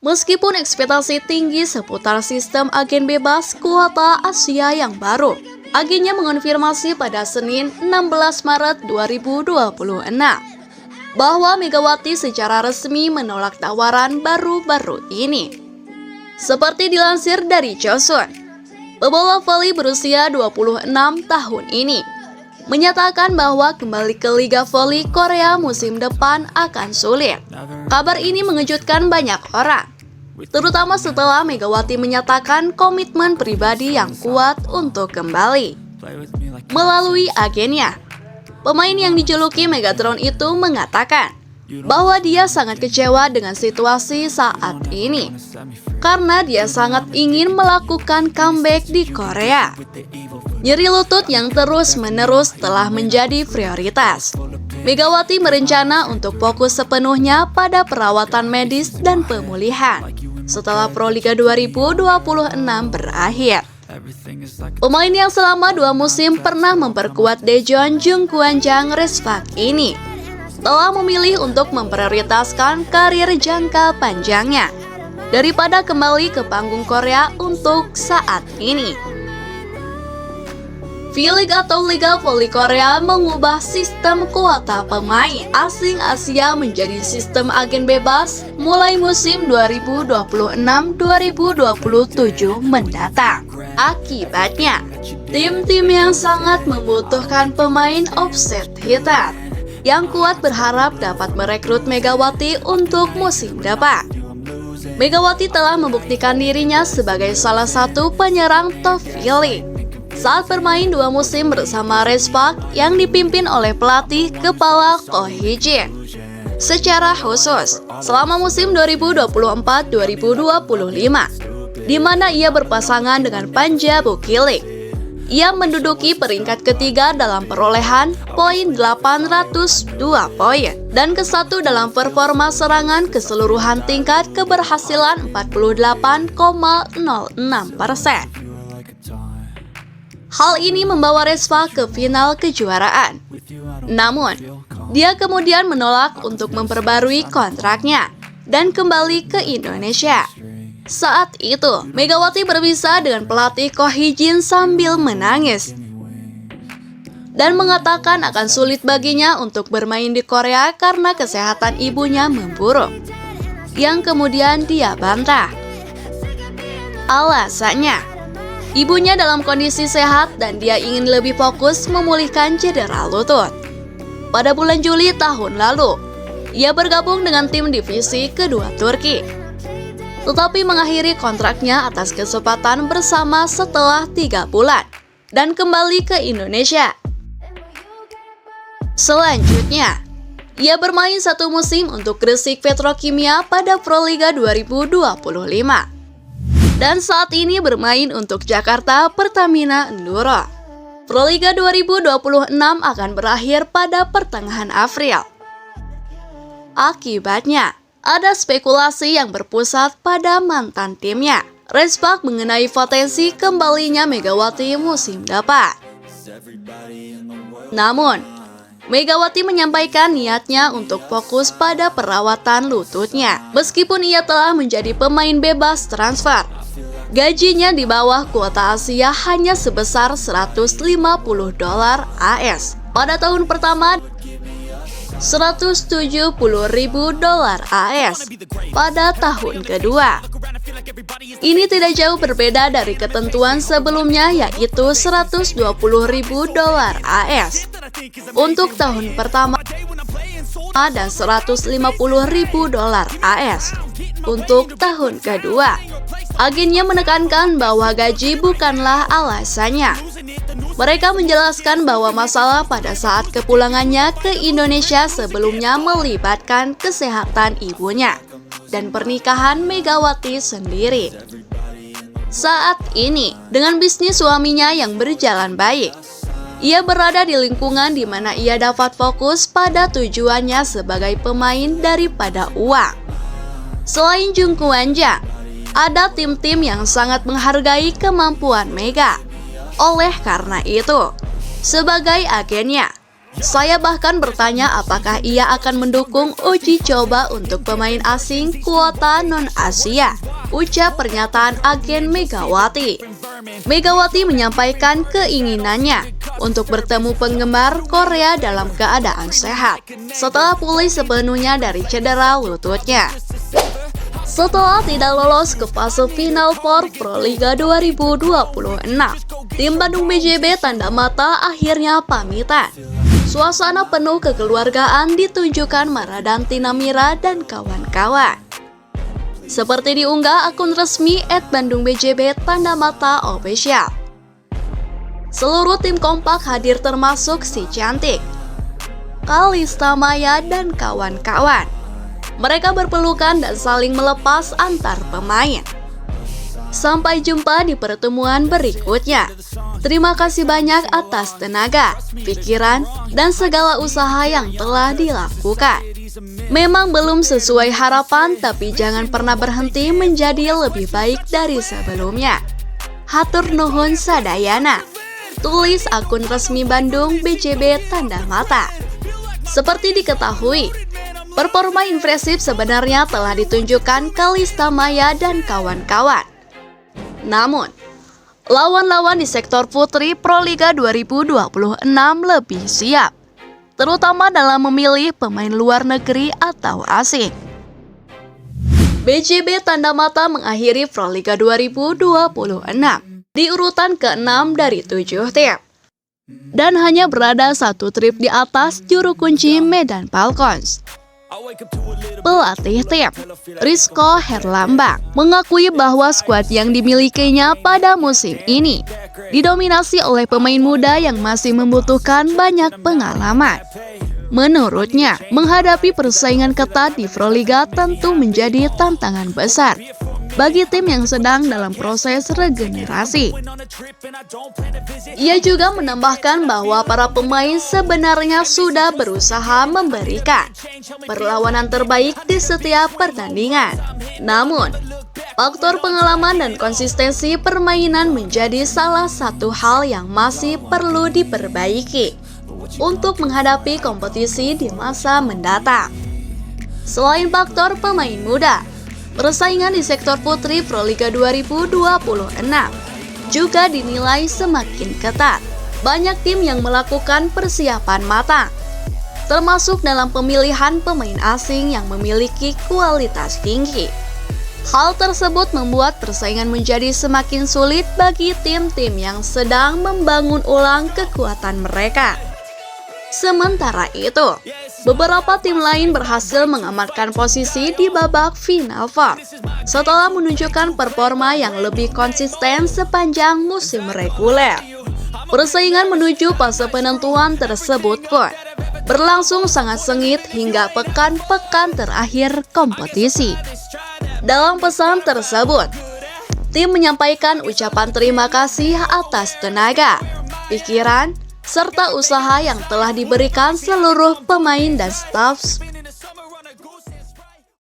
Meskipun ekspektasi tinggi seputar sistem agen bebas kuota Asia yang baru, agennya mengonfirmasi pada Senin 16 Maret 2026 bahwa Megawati secara resmi menolak tawaran baru-baru ini. Seperti dilansir dari Chosun, pebola voli berusia 26 tahun ini menyatakan bahwa kembali ke Liga Voli Korea musim depan akan sulit. Kabar ini mengejutkan banyak orang, terutama setelah Megawati menyatakan komitmen pribadi yang kuat untuk kembali. Melalui agennya, pemain yang dijuluki Megatron itu mengatakan bahwa dia sangat kecewa dengan situasi saat ini karena dia sangat ingin melakukan comeback di Korea. Nyeri lutut yang terus-menerus telah menjadi prioritas. Megawati berencana untuk fokus sepenuhnya pada perawatan medis dan pemulihan setelah Proliga 2026 berakhir. Pemain yang selama 2 musim pernah memperkuat Daejeon Jungkwanjang Respak ini telah memilih untuk memprioritaskan karir jangka panjangnya daripada kembali ke panggung Korea untuk saat ini. V-League atau Liga Voli Korea mengubah sistem kuota pemain asing Asia menjadi sistem agen bebas mulai musim 2026-2027 mendatang. Akibatnya, tim-tim yang sangat membutuhkan pemain offset hitam yang kuat berharap dapat merekrut Megawati untuk musim depan. Megawati telah membuktikan dirinya sebagai salah satu penyerang top V-League saat bermain 2 musim bersama Respak yang dipimpin oleh pelatih kepala Ko Hee-jin. Secara khusus, selama musim 2024-2025, di mana ia berpasangan dengan Panja Bukilik, ia menduduki peringkat ketiga dalam perolehan poin 802 poin dan ke-1 dalam performa serangan keseluruhan tingkat keberhasilan 48,06%. Hal ini membawa Respak ke final kejuaraan. Namun, dia kemudian menolak untuk memperbarui kontraknya dan kembali ke Indonesia. Saat itu, Megawati berpisah dengan pelatih Ko Hee-jin sambil menangis dan mengatakan akan sulit baginya untuk bermain di Korea karena kesehatan ibunya memburuk, yang kemudian dia bantah. Alasannya, ibunya dalam kondisi sehat dan dia ingin lebih fokus memulihkan cedera lutut. Pada bulan Juli tahun lalu, ia bergabung dengan tim divisi kedua Turki, tetapi mengakhiri kontraknya atas kesempatan bersama setelah 3 bulan dan kembali ke Indonesia. Selanjutnya, ia bermain 1 musim untuk Gresik Petrokimia pada Proliga 2025. Dan saat ini bermain untuk Jakarta Pertamina Enduro. Proliga 2026 akan berakhir pada pertengahan April. Akibatnya, ada spekulasi yang berpusat pada mantan timnya, Respak, mengenai potensi kembalinya Megawati musim depan. Namun, Megawati menyampaikan niatnya untuk fokus pada perawatan lututnya, meskipun ia telah menjadi pemain bebas transfer. Gajinya di bawah kuota Asia hanya sebesar $150 AS. Pada tahun pertama, $170.000 AS pada tahun kedua. Ini tidak jauh berbeda dari ketentuan sebelumnya, yaitu $120.000 AS untuk tahun pertama dan $150.000 AS untuk tahun kedua. Agennya menekankan bahwa gaji bukanlah alasannya. Mereka menjelaskan bahwa masalah pada saat kepulangannya ke Indonesia sebelumnya melibatkan kesehatan ibunya dan pernikahan Megawati sendiri. Saat ini, dengan bisnis suaminya yang berjalan baik, ia berada di lingkungan di mana ia dapat fokus pada tujuannya sebagai pemain daripada uang. Selain Jungkwanjang, ada tim-tim yang sangat menghargai kemampuan Mega. Oleh karena itu, sebagai agennya, Saya bahkan bertanya apakah ia akan mendukung uji coba untuk pemain asing kuota non-Asia, ucap pernyataan agen Megawati. Megawati menyampaikan keinginannya untuk bertemu penggemar Korea dalam keadaan sehat setelah pulih sepenuhnya dari cedera lututnya. Setelah tidak lolos ke fase final Proliga 2026, tim Bandung BJB tanda mata akhirnya pamitan. Suasana penuh kekeluargaan ditunjukkan Maradanti Namira dan kawan-kawan. Seperti diunggah akun resmi @BandungBJB tanda mata official. Seluruh tim kompak hadir termasuk si cantik, Kalista Maya dan kawan-kawan. Mereka berpelukan dan saling melepas antar pemain. Sampai jumpa di pertemuan berikutnya. Terima kasih banyak atas tenaga, pikiran, dan segala usaha yang telah dilakukan. Memang belum sesuai harapan, tapi jangan pernah berhenti menjadi lebih baik dari sebelumnya. Hatur nuhun sadayana. Tulis akun resmi Bandung BJB tanda mata. Seperti diketahui, performa impresif sebenarnya telah ditunjukkan Kalista Maya dan kawan-kawan. Namun, lawan-lawan di sektor putri Proliga 2026 lebih siap, terutama dalam memilih pemain luar negeri atau asing. BJB tanda mata mengakhiri Proliga 2026 di urutan ke-6 dari 7 tim, dan hanya berada satu trip di atas juru kunci Medan Falcons. Pelatih tim, Rizko Herlambang, mengakui bahwa skuad yang dimilikinya pada musim ini didominasi oleh pemain muda yang masih membutuhkan banyak pengalaman. Menurutnya, menghadapi persaingan ketat di Proliga tentu menjadi tantangan besar bagi tim yang sedang dalam proses regenerasi. Ia juga menambahkan bahwa para pemain sebenarnya sudah berusaha memberikan perlawanan terbaik di setiap pertandingan. Namun, faktor pengalaman dan konsistensi permainan menjadi salah satu hal yang masih perlu diperbaiki untuk menghadapi kompetisi di masa mendatang. Selain faktor pemain muda, persaingan di sektor putri Proliga 2026 juga dinilai semakin ketat. Banyak tim yang melakukan persiapan matang, termasuk dalam pemilihan pemain asing yang memiliki kualitas tinggi. Hal tersebut membuat persaingan menjadi semakin sulit bagi tim-tim yang sedang membangun ulang kekuatan mereka. Sementara itu, beberapa tim lain berhasil mengamankan posisi di babak final four setelah menunjukkan performa yang lebih konsisten sepanjang musim reguler. Persaingan menuju fase penentuan tersebut pun berlangsung sangat sengit hingga pekan-pekan terakhir kompetisi. Dalam pesan tersebut, tim menyampaikan ucapan terima kasih atas tenaga, pikiran, serta usaha yang telah diberikan seluruh pemain dan staf